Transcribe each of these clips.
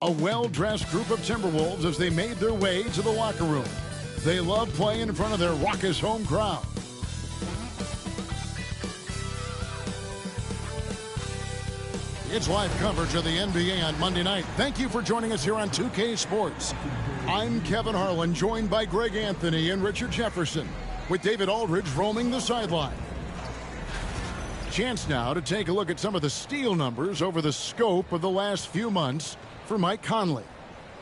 A well-dressed group of Timberwolves as they made their way to the locker room. They love playing in front of their raucous home crowd. It's live coverage of the NBA on Monday night. Thank you for joining us here on 2K Sports. I'm Kevin Harlan, joined by Greg Anthony and Richard Jefferson, with David Aldridge roaming the sideline. Chance now to take a look at some of the steal numbers over the scope of the last few months for Mike Conley.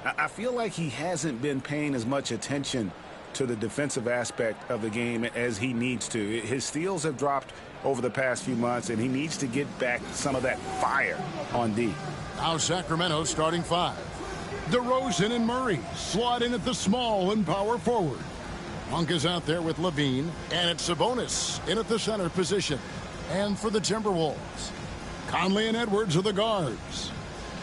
I feel like he hasn't been paying as much attention to the defensive aspect of the game as he needs to. His steals have dropped over the past few months, and he needs to get back some of that fire on D. Now Sacramento starting five. DeRozan and Murray slot in at the small and power forward. Monk is out there with Levine, and it's Sabonis in at the center position. And for the Timberwolves, Conley and Edwards are the guards.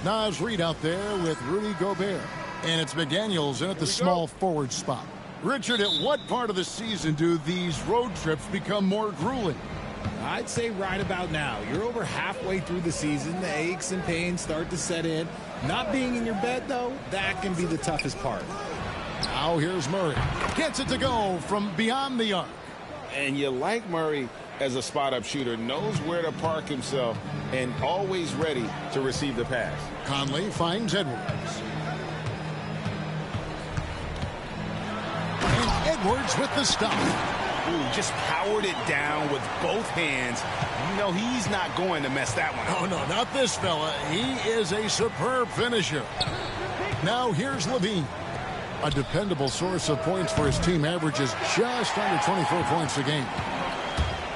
Naz Reid out there with Rudy Gobert. And it's McDaniels in at the small forward spot. Richard, at what part of the season do these road trips become more grueling? I'd say right about now. You're over halfway through the season. The aches and pains start to set in. Not being in your bed, though, that can be the toughest part. Now here's Murray. Gets it to go from beyond the arc. And you like Murray as a spot-up shooter, knows where to park himself, and always ready to receive the pass. Conley finds Edwards. And Edwards with the stop. Ooh, just powered it down with both hands. You know he's not going to mess that one up. Oh, no, not this fella. He is a superb finisher. Now here's Levine. A dependable source of points for his team, averages just under 24 points a game.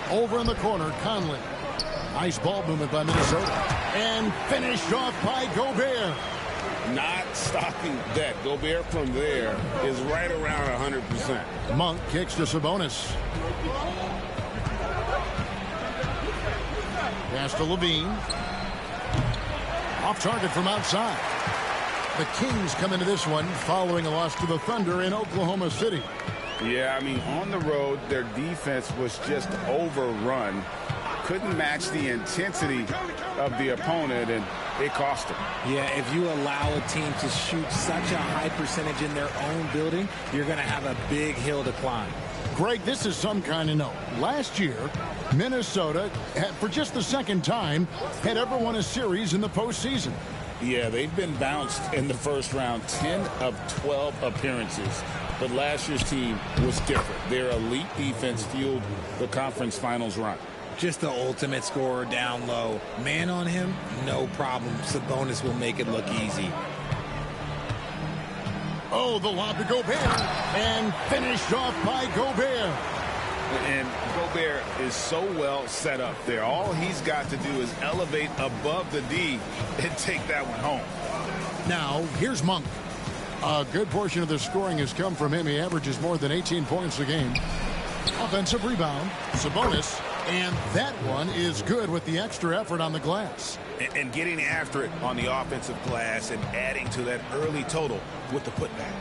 Over in the corner, Conley. Nice ball movement by Minnesota. And finished off by Gobert. Not stopping that. Gobert from there is right around 100%. Monk kicks to Sabonis. Pass to Levine. Off target from outside. The Kings come into this one following a loss to the Thunder in Oklahoma City. Yeah, I mean, on the road, their defense was just overrun. Couldn't match the intensity of the opponent, and it cost them. Yeah, if you allow a team to shoot such a high percentage in their own building, you're going to have a big hill to climb. Greg, this is some kind of note. Last year, Minnesota, for just the second time, had ever won a series in the postseason. Yeah, they've been bounced in the first round, 10 of 12 appearances. But last year's team was different. Their elite defense fueled the conference finals run. Just the ultimate scorer down low. Man on him, no problem. Sabonis will make it look easy. Oh, the lob to Gobert. And finished off by Gobert. And Gobert is so well set up there. All he's got to do is elevate above the D and take that one home. Now, here's Monk. A good portion of the scoring has come from him. He averages more than 18 points a game. Offensive rebound, Sabonis, and that one is good with the extra effort on the glass. And getting after it on the offensive glass and adding to that early total with the putback.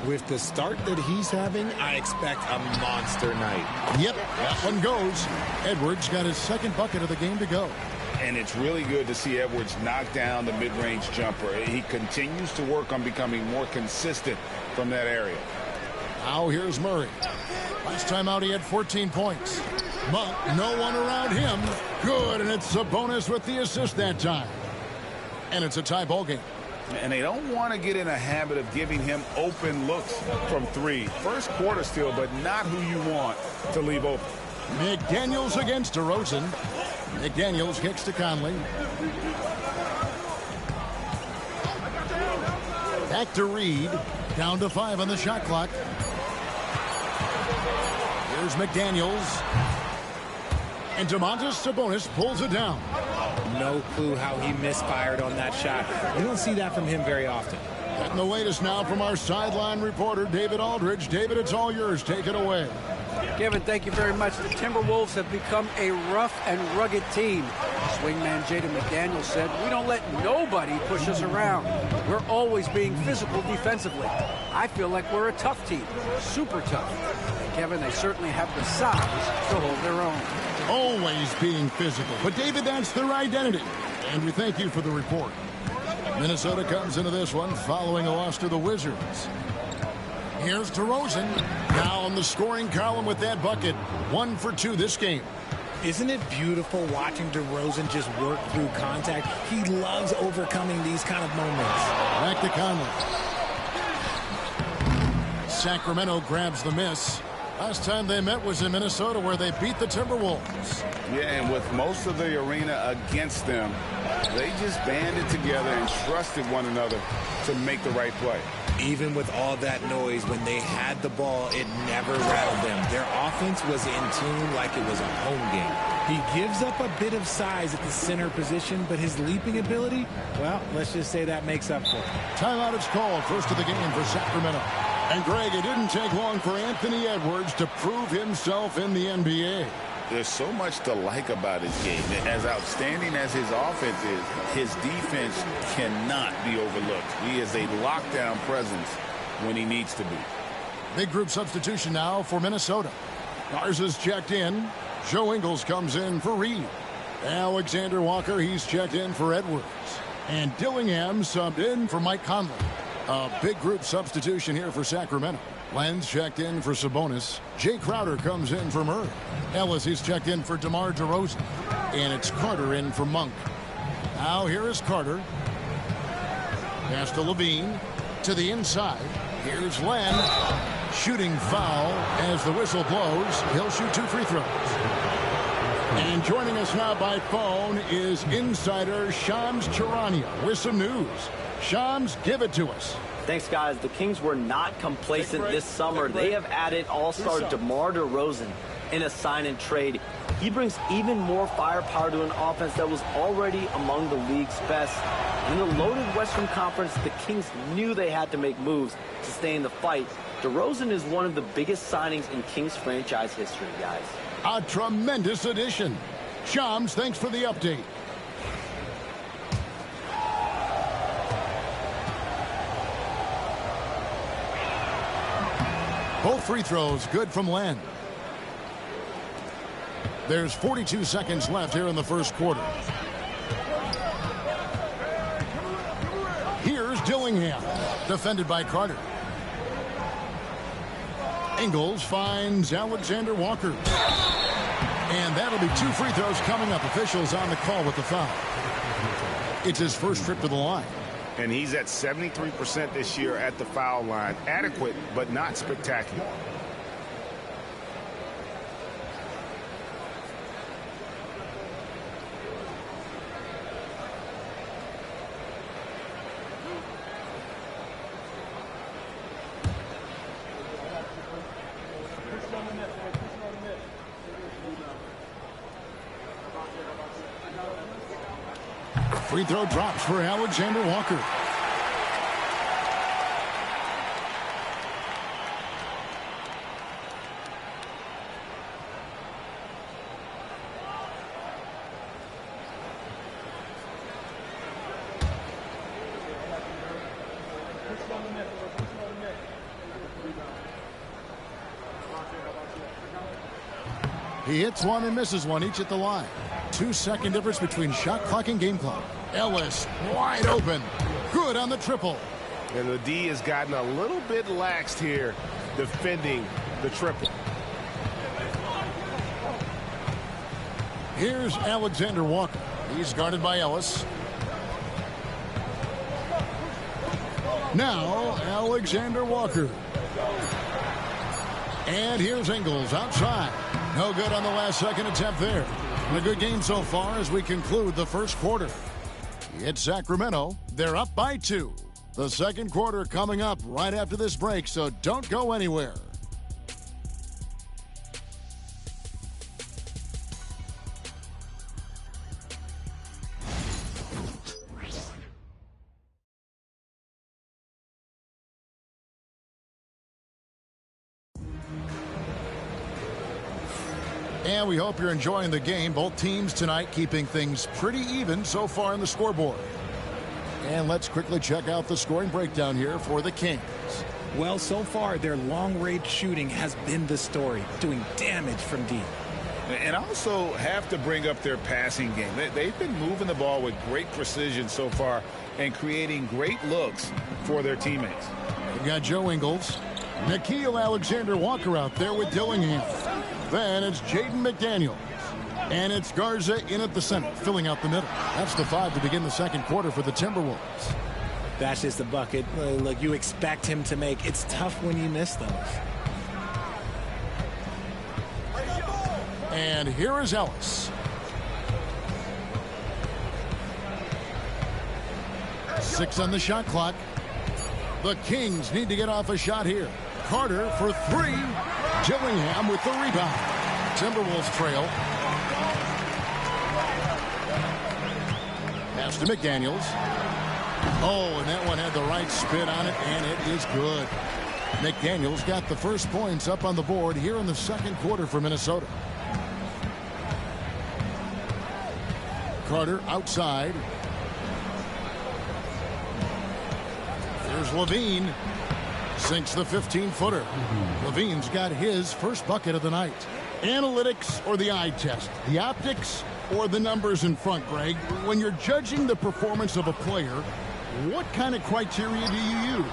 With the start that he's having, I expect a monster night. Yep, that one goes. Edwards got his second bucket of the game to go. And it's really good to see Edwards knock down the mid-range jumper. He continues to work on becoming more consistent from that area. Now here's Murray. Last time out he had 14 points. Monk, no one around him. Good, and it's Sabonis with the assist that time. And it's a tie ball game. And they don't want to get in a habit of giving him open looks from three. First quarter still, but not who you want to leave open. McDaniels against DeRozan. McDaniels kicks to Conley. Back to Reid. Down to 5 on the shot clock. Here's McDaniels. And Domantas Sabonis pulls it down. No clue how he misfired on that shot. You don't see that from him very often. Getting the latest now from our sideline reporter, David Aldridge. David, it's all yours. Take it away. Kevin, thank you very much. The Timberwolves have become a rough and rugged team. Swingman Jaden McDaniels said, "We don't let nobody push us around. We're always being physical defensively. I feel like we're a tough team, super tough." And Kevin, they certainly have the size to hold their own. Always being physical. But, David, that's their identity. And we thank you for the report. Minnesota comes into this one following a loss to the Wizards. Here's DeRozan. Now in the scoring column with that bucket. 1 for 2 this game. Isn't it beautiful watching DeRozan just work through contact? He loves overcoming these kind of moments. Back to Conley. Sacramento grabs the miss. Last time they met was in Minnesota, where they beat the Timberwolves. Yeah, and with most of the arena against them, they just banded together and trusted one another to make the right play. Even with all that noise, when they had the ball, it never rattled them. Their offense was in tune like it was a home game. He gives up a bit of size at the center position, but his leaping ability, well, let's just say that makes up for it. Timeout is called, first of the game for Sacramento. And Greg, it didn't take long for Anthony Edwards to prove himself in the NBA. There's so much to like about his game. As outstanding as his offense is, his defense cannot be overlooked. He is a lockdown presence when he needs to be. Big group substitution now for Minnesota. Garza's checked in. Joe Ingles comes in for Reed. Alexander Walker, he's checked in for Edwards. And Dillingham subbed in for Mike Conley. A big group substitution here for Sacramento. Lenz checked in for Sabonis. Jay Crowder comes in for Murray. Ellis, he's checked in for DeMar DeRozan. And it's Carter in for Monk. Now here is Carter. Pass to Levine. To the inside. Here's Len. Shooting foul as the whistle blows. He'll shoot 2 free throws. And joining us now by phone is insider Shams Charania with some news. Shams, give it to us. Thanks, guys. The Kings were not complacent this summer. They have added all-star DeMar DeRozan in a sign-and-trade. He brings even more firepower to an offense that was already among the league's best. In the loaded Western Conference, the Kings knew they had to make moves to stay in the fight. DeRozan is one of the biggest signings in Kings franchise history, guys. A tremendous addition. Shams, thanks for the update. Both free throws good from Len. There's 42 seconds left here in the first quarter. Here's Dillingham, defended by Carter. Ingles finds Alexander Walker. And that'll be 2 free throws coming up. Officials on the call with the foul. It's his first trip to the line. And he's at 73% this year at the foul line. Adequate, but not spectacular. Free throw drops for Alexander Walker. He hits one and misses one, each at the line. 2-second difference between shot clock and game clock. Ellis wide open. Good on the triple. And the D has gotten a little bit laxed here defending the triple. Here's Alexander Walker. He's guarded by Ellis. Now Alexander Walker. And here's Ingles outside. No good on the last second attempt there. And a good game so far as we conclude the first quarter. It's Sacramento. They're up by 2. The second quarter coming up right after this break, so don't go anywhere. And we hope you're enjoying the game. Both teams tonight keeping things pretty even so far in the scoreboard. And let's quickly check out the scoring breakdown here for the Kings. Well, so far, their long-range shooting has been the story, doing damage from deep. And also have to bring up their passing game. They've been moving the ball with great precision so far and creating great looks for their teammates. We've got Joe Ingles. Nickeil Alexander-Walker out there with Dillingham. Then it's Jaden McDaniels. And it's Garza in at the center, filling out the middle. That's the 5 to begin the second quarter for the Timberwolves. That's just the bucket. Look, you expect him to make. It's tough when you miss those. And here is Ellis. 6 on the shot clock. The Kings need to get off a shot here. Carter for 3. Dillingham with the rebound. Timberwolves trail. Pass to McDaniels. Oh, and that one had the right spin on it, and it is good. McDaniels got the first points up on the board here in the second quarter for Minnesota. Carter outside. Here's Levine. Sinks the 15-footer. Levine's got his first bucket of the night. Analytics or the eye test? The optics or the numbers in front, Greg? When you're judging the performance of a player, what kind of criteria do you use?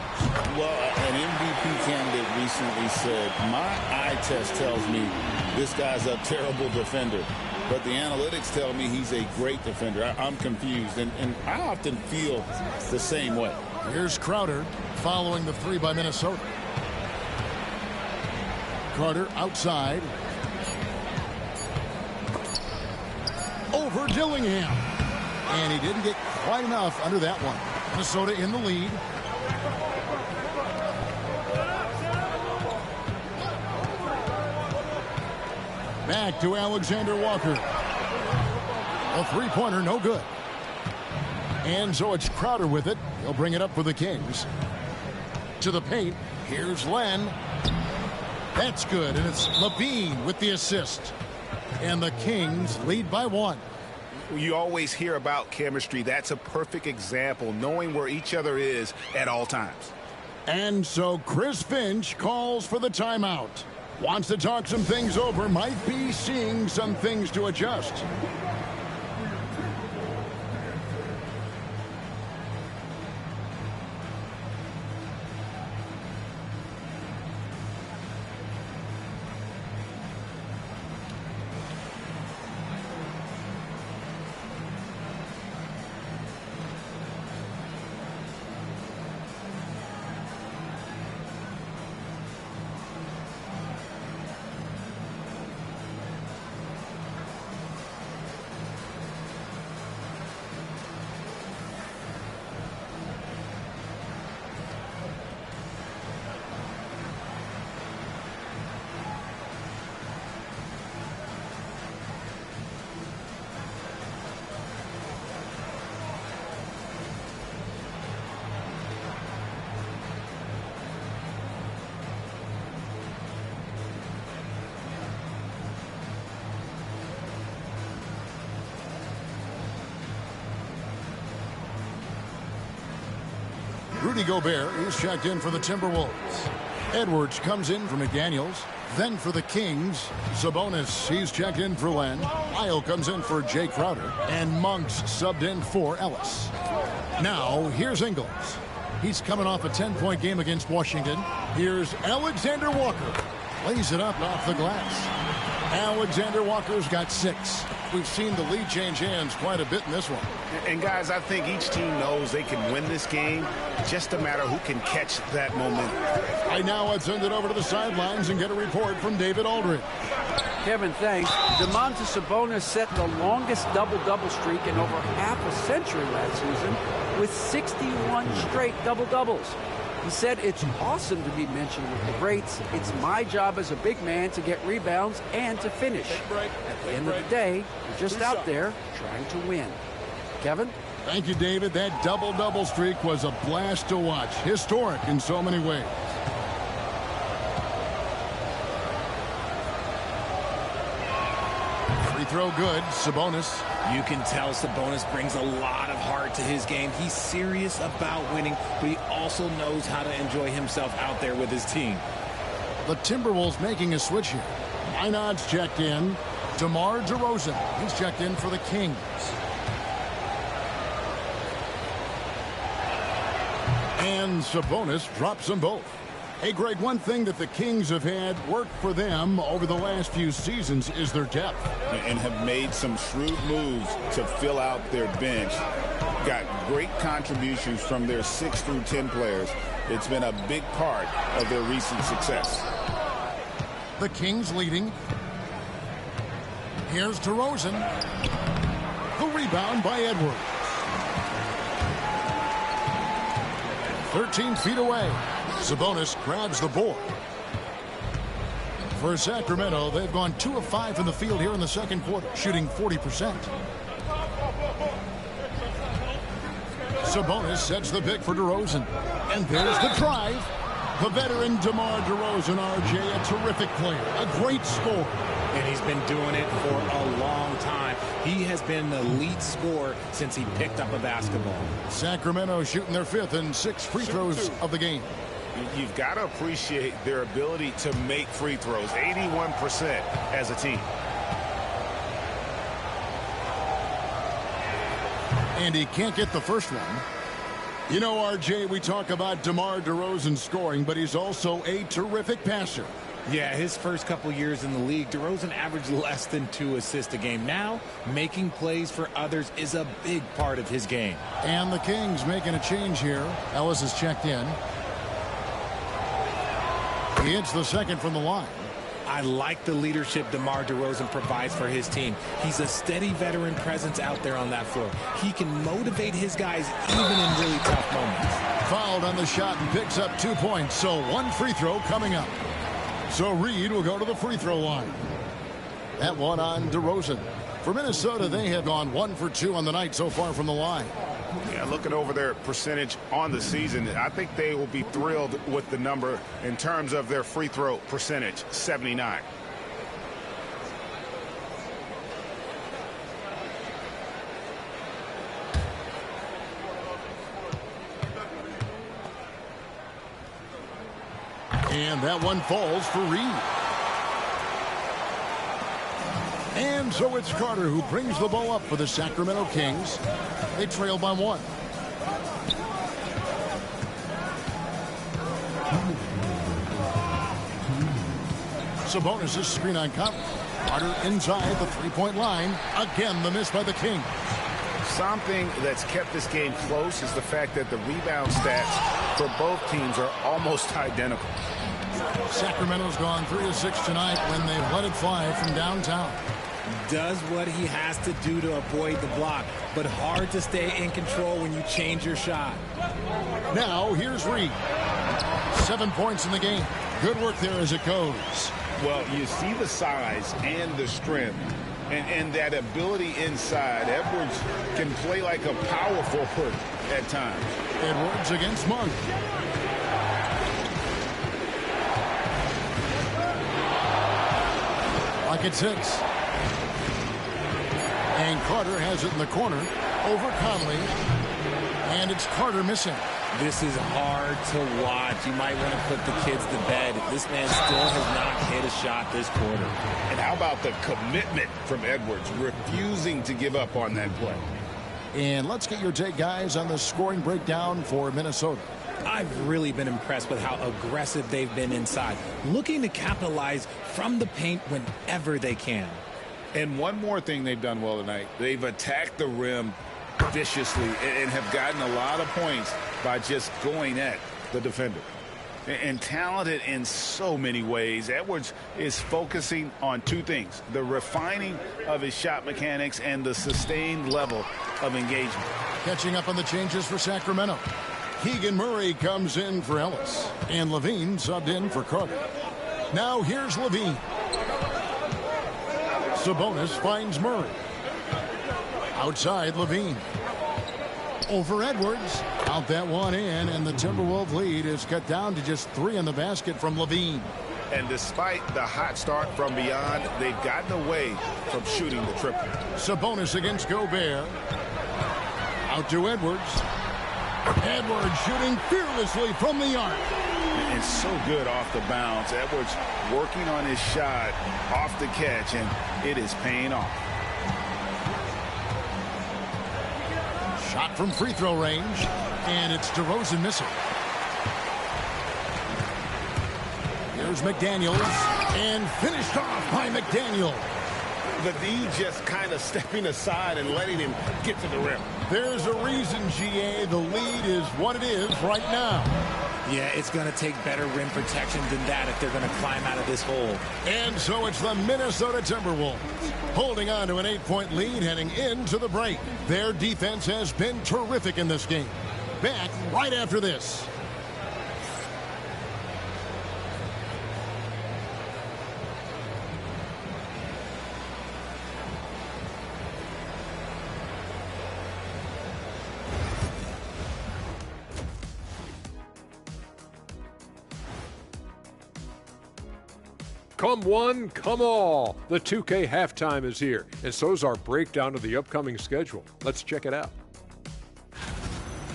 Well, an MVP candidate recently said, my eye test tells me this guy's a terrible defender, but the analytics tell me he's a great defender. I'm confused, and I often feel the same way. Here's Crowder following the 3 by Minnesota. Carter outside. Over Dillingham. And he didn't get quite enough under that one. Minnesota in the lead. Back to Alexander Walker. A three-pointer, no good. And so it's Crowder with it. He'll bring it up for the Kings. To the paint. Here's Len. That's good. And it's Levine with the assist. And the Kings lead by 1. You always hear about chemistry. That's a perfect example, knowing where each other is at all times. And so Chris Finch calls for the timeout. Wants to talk some things over. Might be seeing some things to adjust. Rudy Gobert is checked in for the Timberwolves. Edwards comes in for McDaniels. Then for the Kings, Sabonis, he's checked in for Len. Lyle comes in for Jay Crowder. And Monk's subbed in for Ellis. Now, here's Ingles. He's coming off a 10-point game against Washington. Here's Alexander Walker. Lays it up off the glass. Alexander Walker's got 6. We've seen the lead change hands quite a bit in this one. And guys, I think each team knows they can win this game. Just a matter who can catch that momentum. Right now, let's send it over to the sidelines and get a report from David Aldridge. Kevin, thanks. Domantas Sabonis set the longest double-double streak in over half a century last season with 61 straight double-doubles. He said, it's awesome to be mentioned with the greats. It's my job as a big man to get rebounds and to finish. At the end of the day, we're just out there trying to win. Kevin? Thank you, David. That double-double streak was a blast to watch. Historic in so many ways. Free throw good. Sabonis. You can tell Sabonis brings a lot of heart to his game. He's serious about winning, but he also knows how to enjoy himself out there with his team. The Timberwolves making a switch here. Minot's checked in. DeMar DeRozan. He's checked in for the Kings. And Sabonis drops them both. Hey, Greg, one thing that the Kings have had work for them over the last few seasons is their depth. And have made some shrewd moves to fill out their bench. Got great contributions from their 6 through 10 players. It's been a big part of their recent success. The Kings leading. Here's DeRozan. The rebound by Edwards. 13 feet away. Sabonis grabs the board. For Sacramento, they've gone 2 of 5 from the field here in the second quarter, shooting 40%. Sabonis sets the pick for DeRozan. And there's the drive. The veteran DeMar DeRozan, RJ, a terrific player, a great scorer. And he's been doing it for a long time. He has been the lead scorer since he picked up a basketball. Sacramento shooting their 5th and 6th free throws of the game. You've got to appreciate their ability to make free throws. 81% as a team. And he can't get the first one. You know, RJ, we talk about DeMar DeRozan scoring, but he's also a terrific passer. Yeah, his first couple years in the league, DeRozan averaged less than 2 assists a game. Now, making plays for others is a big part of his game. And the Kings making a change here. Ellis is checked in. He hits the second from the line. I like the leadership DeMar DeRozan provides for his team. He's a steady veteran presence out there on that floor. He can motivate his guys even in really tough moments. Fouled on the shot and picks up 2 points, so 1 free throw coming up. So Reed will go to the free throw line. That one on DeRozan. For Minnesota, they have gone 1 for 2 on the night so far from the line. Yeah, looking over their percentage on the season, I think they will be thrilled with the number in terms of their free throw percentage, 79. And that one falls for Reed. And so it's Carter who brings the ball up for the Sacramento Kings. They trail by 1. Sabonis' screen on Conley. Carter inside the three-point line. Again, the miss by the Kings. Something that's kept this game close is the fact that the rebound stats for both teams are almost identical. Sacramento's gone 3 of 6 tonight when they've let it fly from downtown. Does what he has to do to avoid the block, but hard to stay in control when you change your shot. Now, here's Reed. 7 points in the game. Good work there as it goes. Well, you see the size and the strength and that ability inside. Edwards can play like a power forward at times. Edwards against Monk. Like it's 6. And Carter has it in the corner over Conley. And it's Carter missing. This is hard to watch. You might want to put the kids to bed. This man still has not hit a shot this quarter. And how about the commitment from Edwards, refusing to give up on that play? And let's get your take, guys, on the scoring breakdown for Minnesota. I've really been impressed with how aggressive they've been inside, looking to capitalize from the paint whenever they can. And one more thing they've done well tonight. They've attacked the rim viciously and have gotten a lot of points by just going at the defender. And talented in so many ways. Edwards is focusing on 2 things: the refining of his shot mechanics and the sustained level of engagement. Catching up on the changes for Sacramento. Keegan Murray comes in for Ellis. And Levine subbed in for Carter. Now here's Levine. Sabonis finds Murray. Outside Levine. Over Edwards. Out that one in, and the Timberwolves lead is cut down to just 3 in the basket from Levine. And despite the hot start from beyond, they've gotten away from shooting the triple. Sabonis against Gobert. Out to Edwards. Edwards shooting fearlessly from the arc. And so good off the bounce. Edwards working on his shot off the catch, and it is paying off. Shot from free throw range, and it's DeRozan missing. Here's McDaniels, and finished off by McDaniel. The D just kind of stepping aside and letting him get to the rim. There's a reason, GA, the lead is what it is right now. Yeah, it's going to take better rim protection than that if they're going to climb out of this hole. And so it's the Minnesota Timberwolves holding on to an 8-point lead heading into the break. Their defense has been terrific in this game. Back right after this. Come one, come all. The 2K halftime is here, and so's our breakdown of the upcoming schedule. Let's check it out.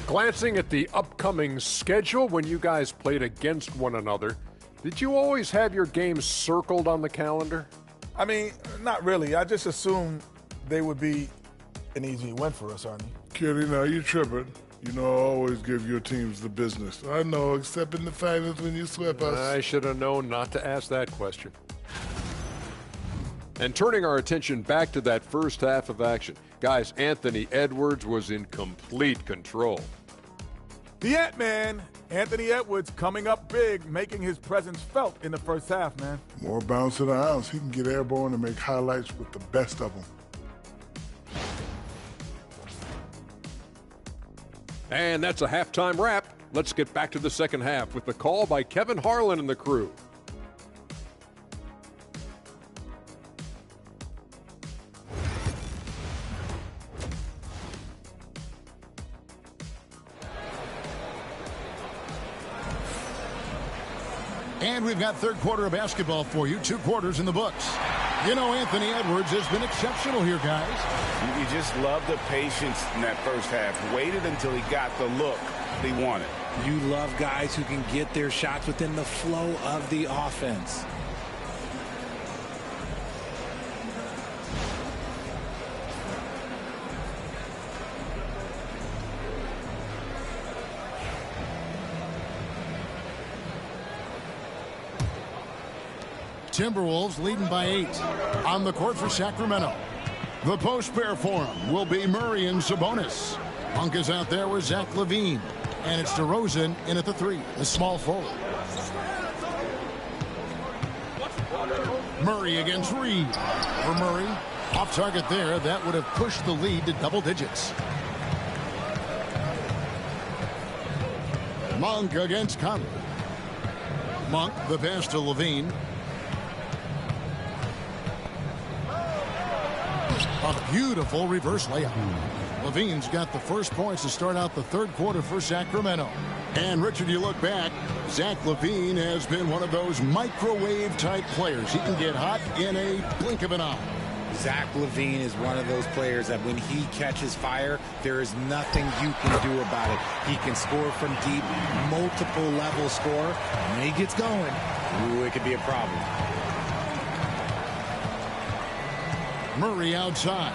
Glancing at the upcoming schedule when you guys played against one another, did you always have your games circled on the calendar? I mean, not really. I just assumed they would be an easy win for us, aren't you? Kenny, now you tripping. You know I always give your teams the business. I know, except in the finals when you swept us. I should have known not to ask that question. And turning our attention back to that first half of action, guys, Anthony Edwards was in complete control. The Ant-Man, Anthony Edwards, coming up big, making his presence felt in the first half, man. More bounce to the ounce. He can get airborne and make highlights with the best of them. And that's a halftime wrap. Let's get back to the second half with the call by Kevin Harlan and the crew. And we've got third quarter of basketball for you. 2 quarters in the books. You know, Anthony Edwards has been exceptional here, guys. You just love the patience in that first half. Waited until he got the look he wanted. You love guys who can get their shots within the flow of the offense. Timberwolves leading by 8 on the court for Sacramento. The post pair for him will be Murray and Sabonis. Monk is out there with Zach LaVine. And it's DeRozan in at the 3, the small forward. Murray against Reed. For Murray, off target there. That would have pushed the lead to double digits. Monk against Conley. Monk, the pass to LaVine. A beautiful reverse layup. LaVine's got the first points to start out the third quarter for Sacramento. And, Richard, you look back, Zach LaVine has been one of those microwave-type players. He can get hot in a blink of an eye. Zach LaVine is one of those players that when he catches fire, there is nothing you can do about it. He can score from deep, multiple level score. And when he gets going, ooh, it could be a problem. Murray outside.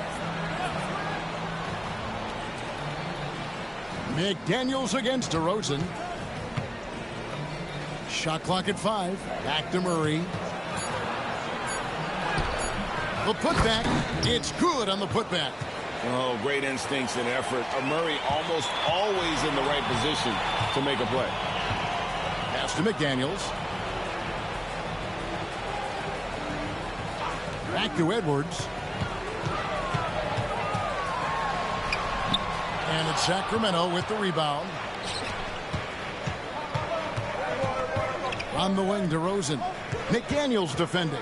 McDaniels against DeRozan. Shot clock at 5. Back to Murray. The putback. It's good on the putback. Oh, great instincts and effort. Murray almost always in the right position to make a play. Pass to McDaniels. Back to Edwards. And it's Sacramento with the rebound. On the wing, DeRozan. McDaniels defending.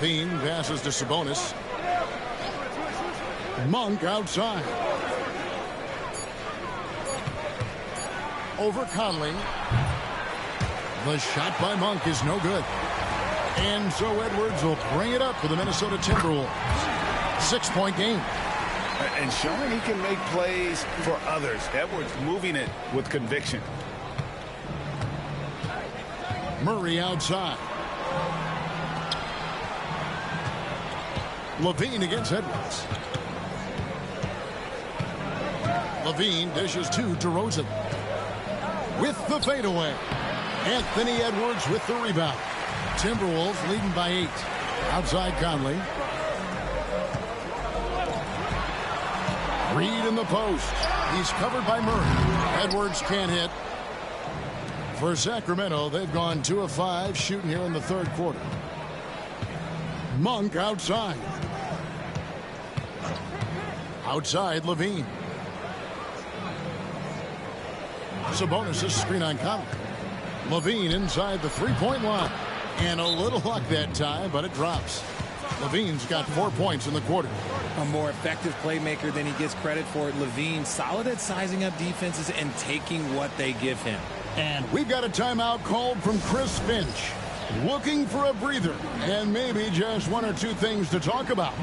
Bean passes to Sabonis. Monk outside. Over Conley. The shot by Monk is no good. And so Edwards will bring it up for the Minnesota Timberwolves. 6-point game. And showing he can make plays for others. Edwards moving it with conviction. Murray outside. Levine against Edwards. Levine dishes to DeRozan. With the fadeaway. Anthony Edwards with the rebound. Timberwolves leading by 8. Outside Conley. Reed in the post. He's covered by Murray. Edwards can't hit. For Sacramento, they've gone 2 of 5 shooting here in the third quarter. Monk outside. Outside Levine. Sabonis' screen on Conley. Levine inside the three-point line. And a little luck that time, but it drops. Levine's got 4 points in the quarter. A more effective playmaker than he gets credit for. Levine solid at sizing up defenses and taking what they give him. And we've got a timeout called from Chris Finch. Looking for a breather and maybe just 1 or 2 things to talk about.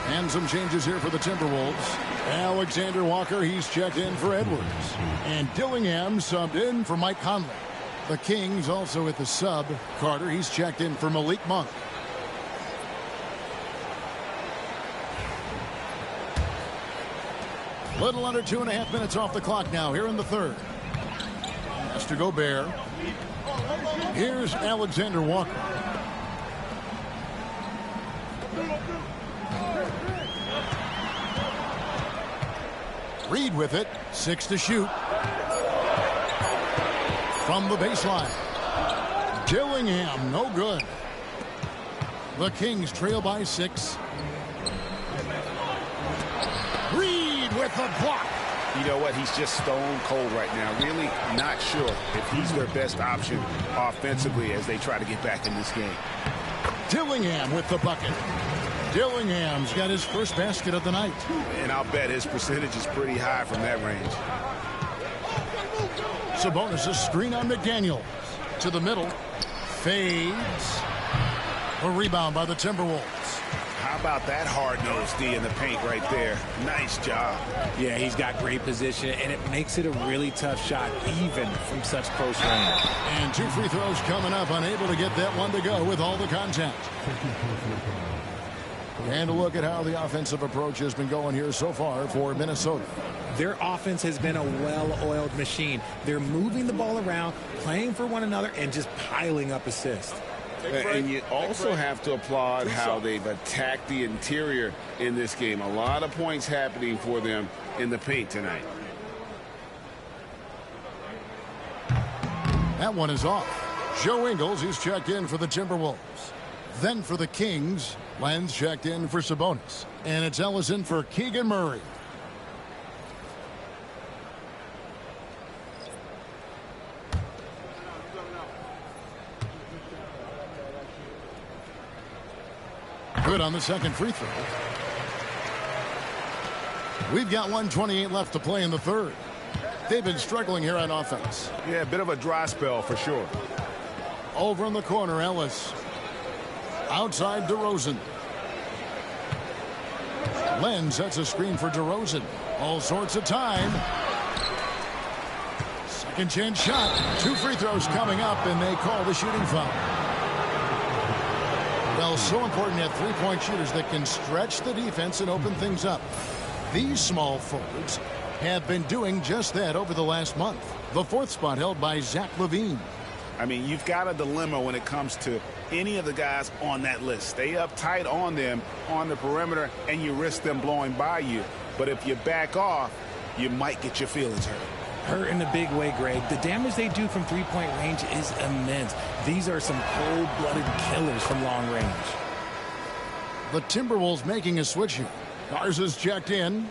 And some changes here for the Timberwolves. Alexander Walker, he's checked in for Edwards. And Dillingham subbed in for Mike Conley. The Kings also at the sub. Carter, he's checked in for Malik Monk. Little under 2.5 minutes off the clock now here in the third. Has to go Gobert. Here's Alexander Walker. Reed with it. 6 to shoot. From the baseline. Dillingham, no good. The Kings trail by 6. Reed with the block. You know what? He's just stone cold right now. Really not sure if he's their best option offensively as they try to get back in this game. Dillingham with the bucket. Dillingham's got his first basket of the night. And I'll bet his percentage is pretty high from that range. Sabonis' screen on McDaniel. To the middle. Fades. A rebound by the Timberwolves. How about that hard-nosed D in the paint right there? Nice job. Yeah, he's got great position, and it makes it a really tough shot, even from such close range. And 2 free throws coming up, unable to get that one to go with all the contact. And a look at how the offensive approach has been going here so far for Minnesota. Their offense has been a well-oiled machine. They're moving the ball around, playing for one another, and just piling up assists. And you also have to applaud how they've attacked the interior in this game. A lot of points happening for them in the paint tonight. That one is off. Joe Ingles, he's checked in for the Timberwolves. Then for the Kings, Lenz checked in for Sabonis. And it's Ellison for Keegan Murray. Good on the second free throw. We've got 1:28 left to play in the third. They've been struggling here on offense. Yeah, a bit of a dry spell for sure. Over in the corner, Ellis. Outside DeRozan. Len sets a screen for DeRozan. All sorts of time. Second chance shot. 2 free throws coming up, and they call the shooting foul. Well, so important to have three-point shooters that can stretch the defense and open things up. These small forwards have been doing just that over the last month. The fourth spot held by Zach LaVine. I mean, you've got a dilemma when it comes to any of the guys on that list. Stay up tight on them on the perimeter, and you risk them blowing by you. But if you back off, you might get your feelings hurt. Hurt in a big way, Greg. The damage they do from three-point range is immense. These are some cold-blooded killers from long range. The Timberwolves making a switch here. Garza's checked in.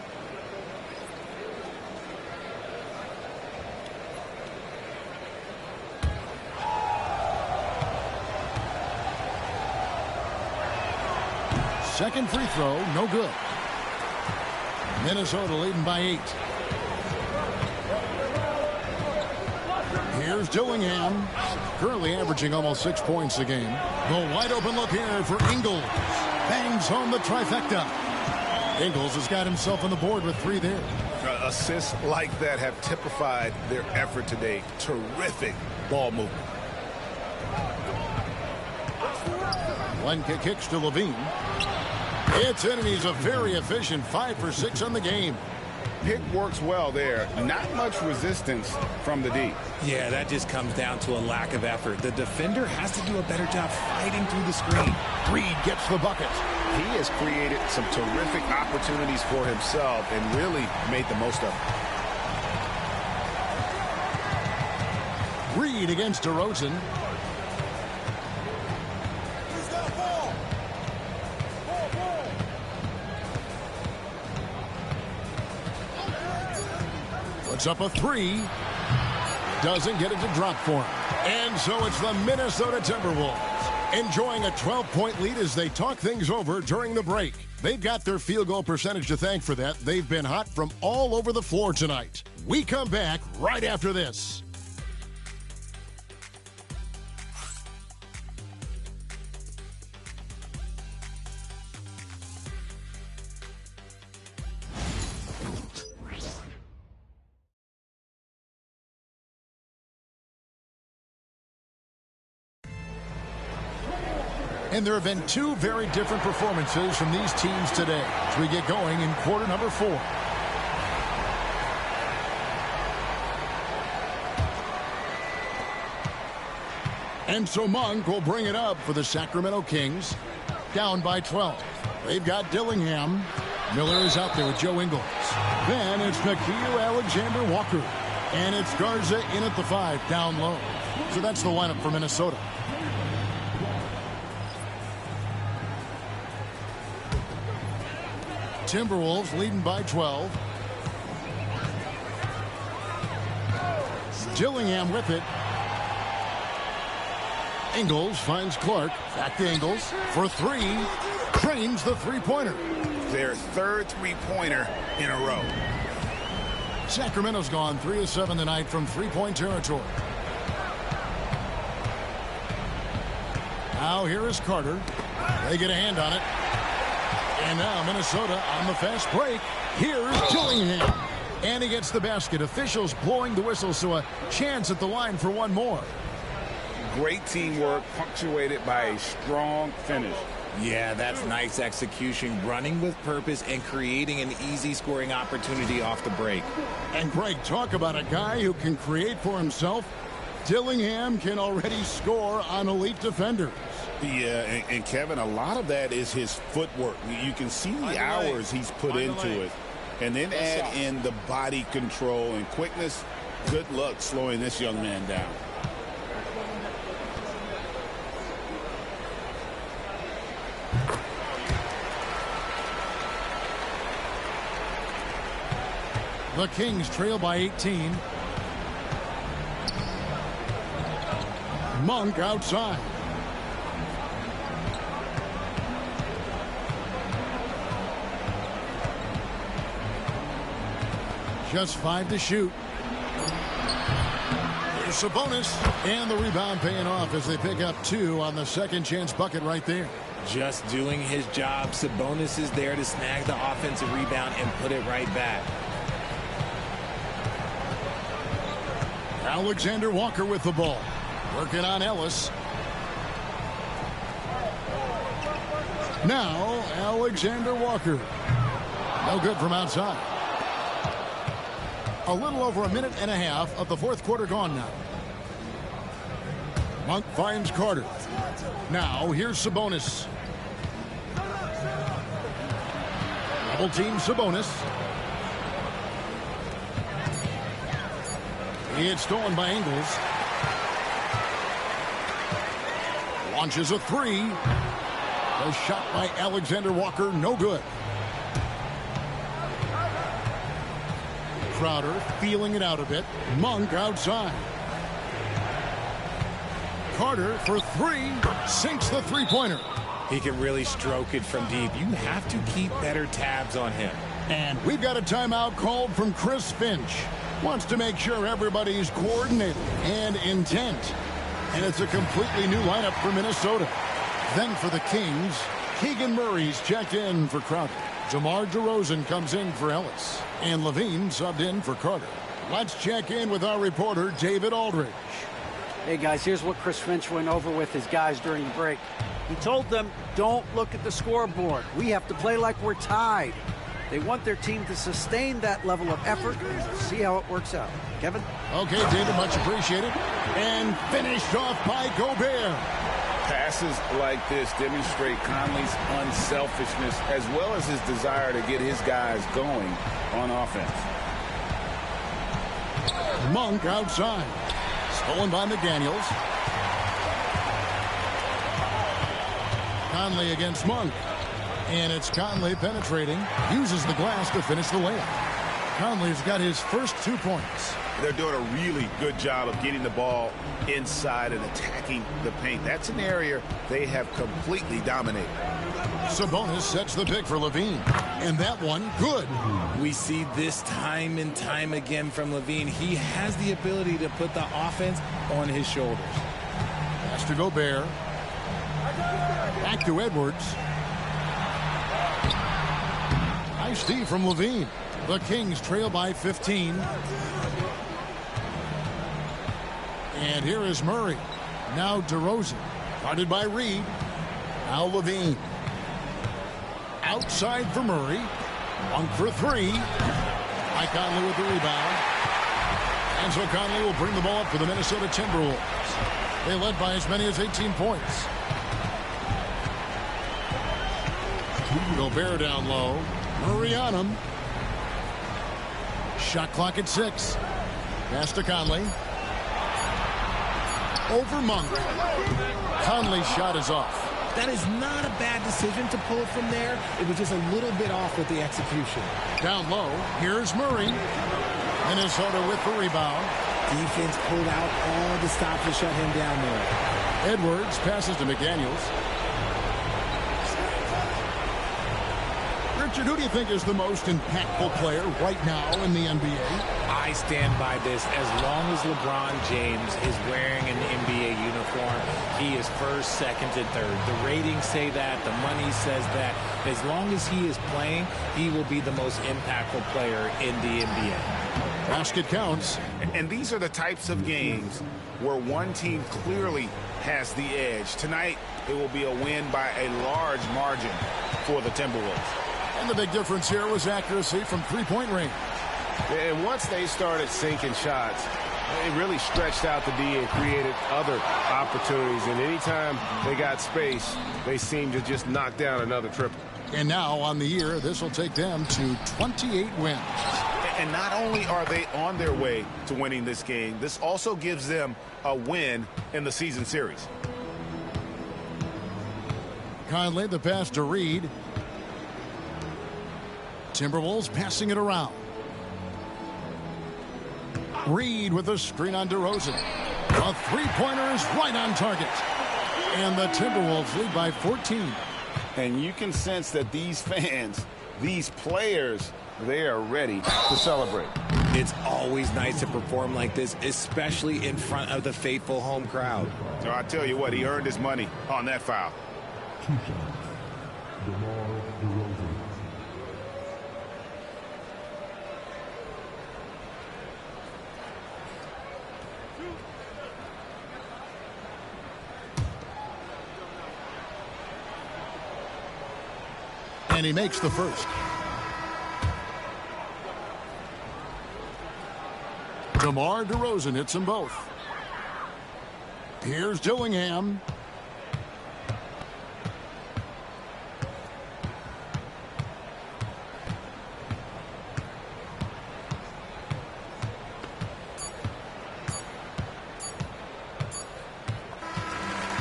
Second free throw, no good. Minnesota leading by 8. Here's Dillingham, currently averaging almost 6 points a game. The wide open look here for Ingles. Bangs home the trifecta. Ingles has got himself on the board with 3 there. Assists like that have typified their effort today. Terrific ball movement. Lenka kicks to LaVine. It's in, and he's a very efficient 5 for 6 on the game. Pick works well there. Not much resistance from the D. Yeah, that just comes down to a lack of effort. The defender has to do a better job fighting through the screen. Reed gets the bucket. He has created some terrific opportunities for himself and really made the most of them. Reed against DeRozan. Puts up a 3. Doesn't get it to drop for him. And so it's the Minnesota Timberwolves enjoying a 12-point lead as they talk things over during the break. They've got their field goal percentage to thank for that. They've been hot from all over the floor tonight. We come back right after this. And there have been 2 very different performances from these teams today as we get going in quarter number 4. And so Monk will bring it up for the Sacramento Kings, down by 12. They've got Dillingham. Miller is out there with Joe Ingles. Then it's Nickeil Alexander-Walker. And it's Garza in at the 5, down low. So that's the lineup for Minnesota. Timberwolves leading by 12. Dillingham with it. Ingles finds Clark. Back to Ingles for 3. Trains the three-pointer. Their third three-pointer in a row. Sacramento's gone 3 of 7 tonight from three-point territory. Now here is Carter. They get a hand on it. And now Minnesota on the fast break. Here's Dillingham. And he gets the basket. Officials blowing the whistle, so a chance at the line for one more. Great teamwork, punctuated by a strong finish. Yeah, that's nice execution, running with purpose and creating an easy scoring opportunity off the break. And Greg, talk about a guy who can create for himself. Dillingham can already score on elite defenders. Yeah, and Kevin, a lot of that is his footwork. You can see the hours he's put into it. And then add in the body control and quickness. Good luck slowing this young man down. The Kings trail by 18. Monk outside. Just 5 to shoot. Here's Sabonis. And the rebound paying off as they pick up 2 on the second chance bucket right there. Just doing his job. Sabonis is there to snag the offensive rebound and put it right back. Alexander Walker with the ball. Working on Ellis. Now, Alexander Walker. No good from outside. A little over a minute and a half of the fourth quarter gone now. Monk finds Carter. Now, here's Sabonis. Double team Sabonis. It's stolen by Ingles. Launches a three. A shot by Alexander Walker, no good. Crowder feeling it out a bit. Monk outside. Carter for three. Sinks the three-pointer. He can really stroke it from deep. You have to keep better tabs on him. And we've got a timeout called from Chris Finch. Wants to make sure everybody's coordinated and intent. And it's a completely new lineup for Minnesota. Then for the Kings, Keegan Murray's checked in for Crowder. DeMar DeRozan comes in for Ellis. And Levine subbed in for Carter. Let's check in with our reporter, David Aldridge. Hey, guys, here's what Chris Finch went over with his guys during the break. He told them, don't look at the scoreboard. We have to play like we're tied. They want their team to sustain that level of effort. See how it works out. Kevin? Okay, David, much appreciated. And finished off by Gobert. Passes like this demonstrate Conley's unselfishness as well as his desire to get his guys going on offense. Monk outside. Stolen by McDaniels. Conley against Monk. And it's Conley penetrating. Uses the glass to finish the layup. Conley's got his first 2 points. They're doing a really good job of getting the ball inside and attacking the paint. That's an area they have completely dominated. Sabonis sets the pick for Levine. And that one, good. We see this time and time again from Levine. He has the ability to put the offense on his shoulders. Pass to Gobert. Back to Edwards. Nice D from Levine. The Kings trail by 15. And here is Murray. Now DeRozan. Guarded by Reed. Now Levine. Outside for Murray. Monk for three. Mike Conley with the rebound. And so Conley will bring the ball up for the Minnesota Timberwolves. They led by as many as 18 points. Gobert down low. Murray on him. Shot clock at 6. Pass to Conley. Over Monk. Conley's shot is off. That is not a bad decision to pull it from there. It was just a little bit off with the execution. Down low. Here's Murray. Minnesota with the rebound. Defense pulled out all the stops to shut him down there. Edwards passes to McDaniels. Richard, who do you think is the most impactful player right now in the NBA? I stand by this. As long as LeBron James is wearing an NBA uniform, he is first, second, and third. The ratings say that. The money says that. As long as he is playing, he will be the most impactful player in the NBA. Basket counts. And these are the types of games where one team clearly has the edge. Tonight, it will be a win by a large margin for the Timberwolves. And the big difference here was accuracy from three-point range. And once they started sinking shots, it really stretched out the D and created other opportunities. And anytime they got space, they seemed to just knock down another triple. And now on the year, this will take them to 28 wins. And not only are they on their way to winning this game, this also gives them a win in the season series. Conley, the pass to Reed. Timberwolves passing it around. Reed with a screen on DeRozan. A three-pointer is right on target. And the Timberwolves lead by 14. And you can sense that these fans, these players, they are ready to celebrate. It's always nice to perform like this, especially in front of the faithful home crowd. So I tell you what, he earned his money on that foul. And he makes the first. DeMar DeRozan hits them both. Here's Dillingham.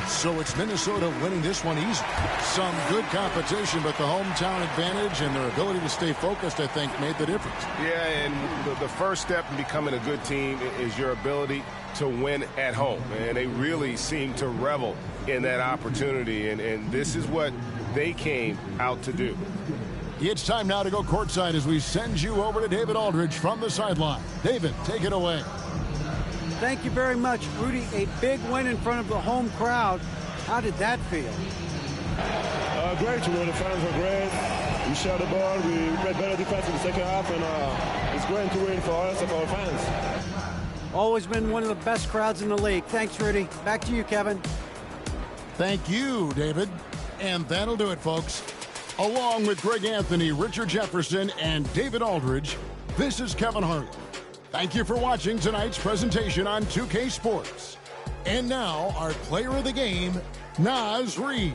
So it's Minnesota winning this one easy. Some good competition, but the hometown advantage and their ability to stay focused, I think, made the difference. Yeah, and the first step in becoming a good team is your ability to win at home. And they really seem to revel in that opportunity, and this is what they came out to do. It's time now to go courtside as we send you over to David Aldridge from the sideline. David, take it away. Thank you very much, Rudy. A big win in front of the home crowd. How did that feel? Great. The fans were great. We shot the ball. We played better defense in the second half, and it's great to win for us and for our fans. Always been one of the best crowds in the league. Thanks, Rudy. Back to you, Kevin. Thank you, David. And that'll do it, folks. Along with Greg Anthony, Richard Jefferson, and David Aldridge, this is Kevin Harlan. Thank you for watching tonight's presentation on 2K Sports. And now, our player of the game, Naz Reid.